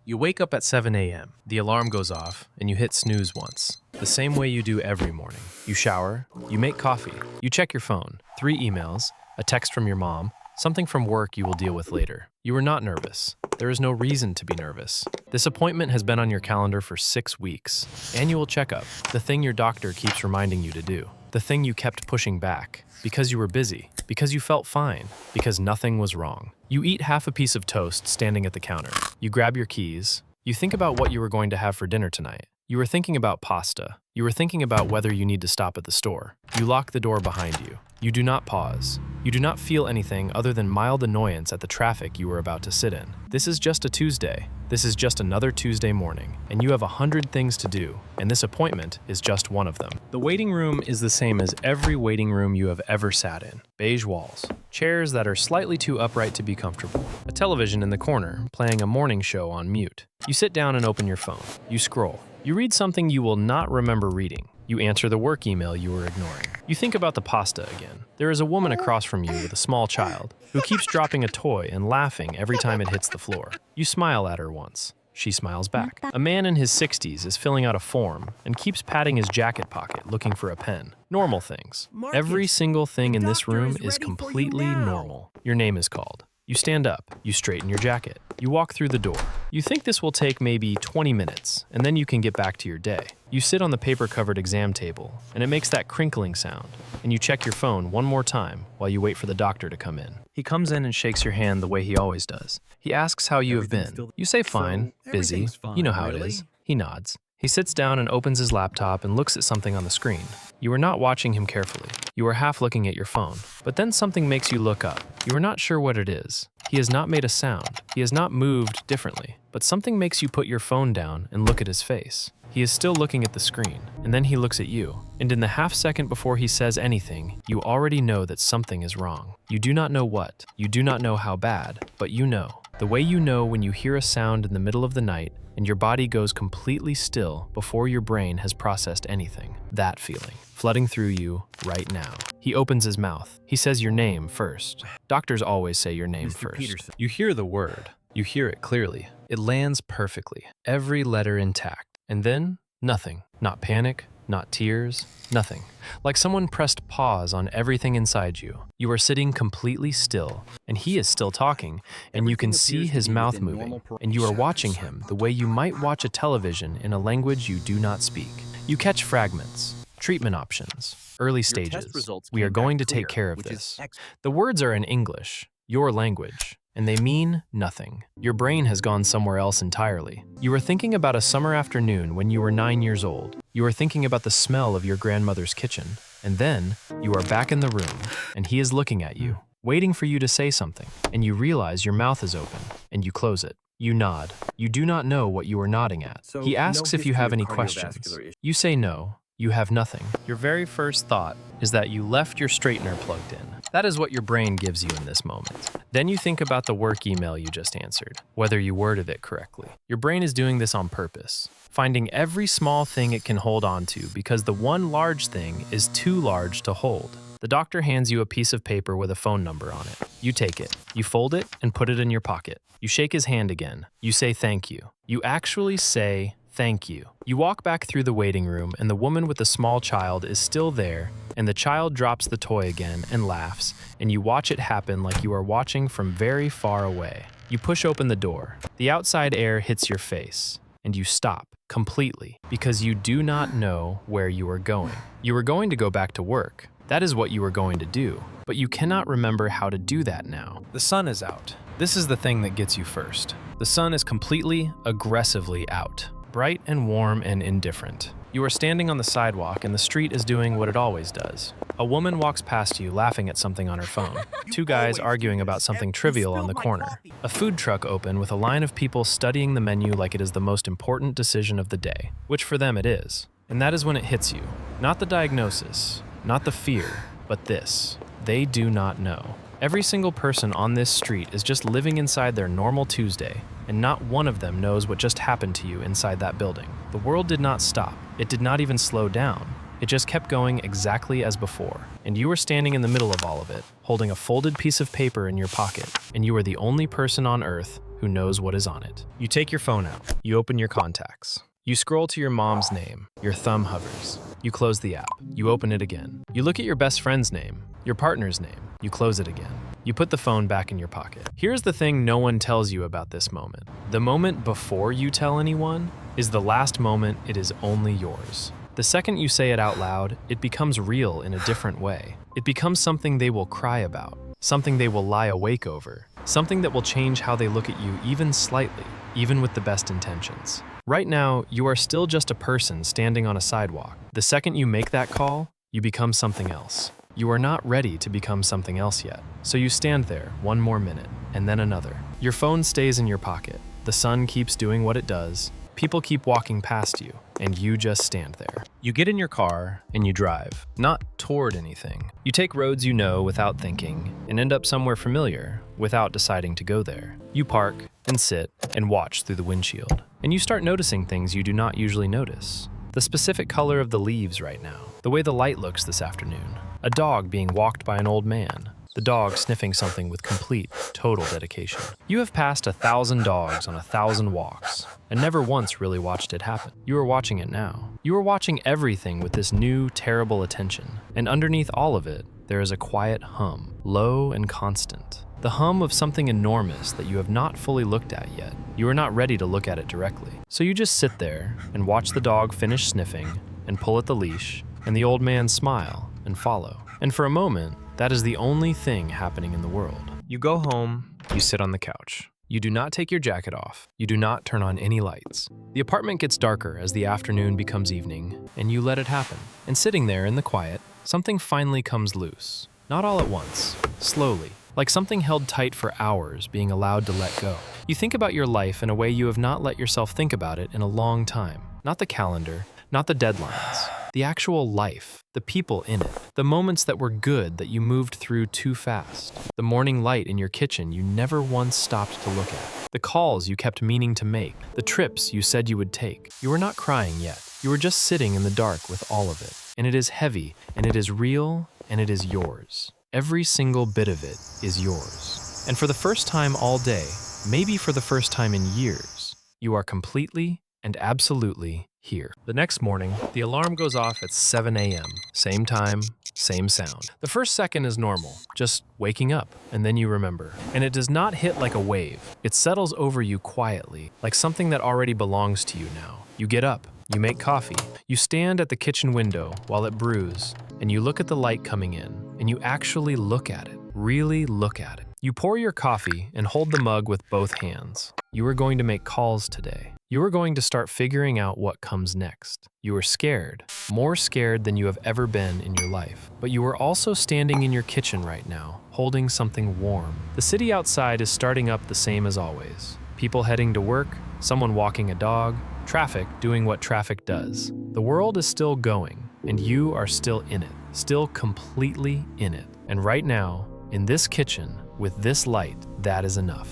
You wake up at 7 a.m., the alarm goes off, and you hit snooze once. The same way you do every morning. You shower, you make coffee, you check your phone, 3 emails, a text from your mom, something from work you will deal with later. You are not nervous. There is no reason to be nervous. This appointment has been on your calendar for 6 weeks. Annual checkup, the thing your doctor keeps reminding you to do. The thing you kept pushing back. Because you were busy. Because you felt fine. Because nothing was wrong. You eat half a piece of toast standing at the counter. You grab your keys. You think about what you were going to have for dinner tonight. You were thinking about pasta. You were thinking about whether you need to stop at the store. You lock the door behind you. You do not pause. You do not feel anything other than mild annoyance at the traffic you were about to sit in. This is just a Tuesday. This is just another Tuesday morning, and you have 100 things to do, and this appointment is just one of them. The waiting room is the same as every waiting room you have ever sat in. Beige walls, chairs that are slightly too upright to be comfortable, a television in the corner playing a morning show on mute. You sit down and open your phone. You scroll. You read something you will not remember reading. You answer the work email you were ignoring. You think about the pasta again. There is a woman across from you with a small child who keeps dropping a toy and laughing every time it hits the floor. You smile at her once. She smiles back. A man in his 60s is filling out a form and keeps patting his jacket pocket looking for a pen. Normal things. Every single thing in this room is completely normal. Your name is called. You stand up, you straighten your jacket, you walk through the door. You think this will take maybe 20 minutes, and then you can get back to your day. You sit on the paper-covered exam table, and it makes that crinkling sound, and you check your phone one more time while you wait for the doctor to come in. He comes in and shakes your hand the way he always does. He asks how you have been. You say fine, busy, you know how it is. He nods. He sits down and opens his laptop and looks at something on the screen. You are not watching him carefully. You are half looking at your phone. But then something makes you look up. You are not sure what it is. He has not made a sound. He has not moved differently. But something makes you put your phone down and look at his face. He is still looking at the screen, and then he looks at you. And in the half second before he says anything, you already know that something is wrong. You do not know what. You do not know how bad, but you know. The way you know when you hear a sound in the middle of the night and your body goes completely still before your brain has processed anything. That feeling, flooding through you right now. He opens his mouth. He says your name first. Doctors always say your name first. Peterson. You hear the word. You hear it clearly. It lands perfectly. Every letter intact. And then, nothing. Not panic, not tears, nothing. Like someone pressed pause on everything inside you. You are sitting completely still, and he is still talking, and you can see his mouth moving, and you are watching him the way you might watch a television in a language you do not speak. You catch fragments, treatment options, early stages. We are going to take care of this. The words are in English, your language. And they mean nothing. Your brain has gone somewhere else entirely. You are thinking about a summer afternoon when you were 9 years old. You are thinking about the smell of your grandmother's kitchen. And then, you are back in the room, and he is looking at you, waiting for you to say something. And you realize your mouth is open, and you close it. You nod. You do not know what you are nodding at. He asks if you have any questions. You say no. You have nothing. Your very first thought is that you left your straightener plugged in. That is what your brain gives you in this moment. Then you think about the work email you just answered, whether you worded it correctly. Your brain is doing this on purpose, finding every small thing it can hold on to because the one large thing is too large to hold. The doctor hands you a piece of paper with a phone number on it. You take it. You fold it and put it in your pocket. You shake his hand again. You say thank you. You actually say thank you. You walk back through the waiting room and the woman with the small child is still there, and the child drops the toy again and laughs, and you watch it happen like you are watching from very far away. You push open the door. The outside air hits your face, and you stop completely because you do not know where you are going. You are going to go back to work. That is what you were going to do, but you cannot remember how to do that now. The sun is out. This is the thing that gets you first. The sun is completely, aggressively out. Bright and warm and indifferent. You are standing on the sidewalk and the street is doing what it always does. A woman walks past you laughing at something on her phone. 2 guys arguing about something trivial on the corner. A food truck open with a line of people studying the menu like it is the most important decision of the day, which for them it is. And that is when it hits you. Not the diagnosis, not the fear, but this. They do not know. Every single person on this street is just living inside their normal Tuesday, and not one of them knows what just happened to you inside that building. The world did not stop. It did not even slow down. It just kept going exactly as before. And you were standing in the middle of all of it, holding a folded piece of paper in your pocket, and you were the only person on Earth who knows what is on it. You take your phone out. You open your contacts. You scroll to your mom's name. Your thumb hovers. You close the app. You open it again. You look at your best friend's name, your partner's name. You close it again. You put the phone back in your pocket. Here's the thing no one tells you about this moment. The moment before you tell anyone is the last moment it is only yours. The second you say it out loud, it becomes real in a different way. It becomes something they will cry about, something they will lie awake over, something that will change how they look at you even slightly, even with the best intentions. Right now, you are still just a person standing on a sidewalk. The second you make that call, you become something else. You are not ready to become something else yet. So you stand there one more minute, and then another. Your phone stays in your pocket. The sun keeps doing what it does. People keep walking past you, and you just stand there. You get in your car and you drive, not toward anything. You take roads you know without thinking and end up somewhere familiar without deciding to go there. You park and sit and watch through the windshield, and you start noticing things you do not usually notice. The specific color of the leaves right now, the way the light looks this afternoon, a dog being walked by an old man, the dog sniffing something with complete, total dedication. You have passed 1,000 dogs on 1,000 walks and never once really watched it happen. You are watching it now. You are watching everything with this new, terrible attention. And underneath all of it, there is a quiet hum, low and constant. The hum of something enormous that you have not fully looked at yet. You are not ready to look at it directly. So you just sit there and watch the dog finish sniffing and pull at the leash, and the old man smile and follow. And for a moment, that is the only thing happening in the world. You go home, you sit on the couch. You do not take your jacket off. You do not turn on any lights. The apartment gets darker as the afternoon becomes evening, and you let it happen. And sitting there in the quiet, something finally comes loose. Not all at once, slowly, like something held tight for hours being allowed to let go. You think about your life in a way you have not let yourself think about it in a long time. Not the calendar, not the deadlines. The actual life, the people in it, the moments that were good that you moved through too fast, the morning light in your kitchen you never once stopped to look at, the calls you kept meaning to make, the trips you said you would take. You were not crying yet. You were just sitting in the dark with all of it. And it is heavy, and it is real, and it is yours. Every single bit of it is yours. And for the first time all day, maybe for the first time in years, you are completely and absolutely here. The next morning, the alarm goes off at 7 a.m. Same time, same sound. The first second is normal, just waking up, and then you remember. And it does not hit like a wave. It settles over you quietly, like something that already belongs to you now. You get up, you make coffee, you stand at the kitchen window while it brews, and you look at the light coming in, and you actually look at it, really look at it. You pour your coffee and hold the mug with both hands. You are going to make calls today. You are going to start figuring out what comes next. You are scared, more scared than you have ever been in your life. But you are also standing in your kitchen right now, holding something warm. The city outside is starting up the same as always. People heading to work, someone walking a dog, traffic doing what traffic does. The world is still going, and you are still in it, still completely in it. And right now, in this kitchen, with this light, that is enough.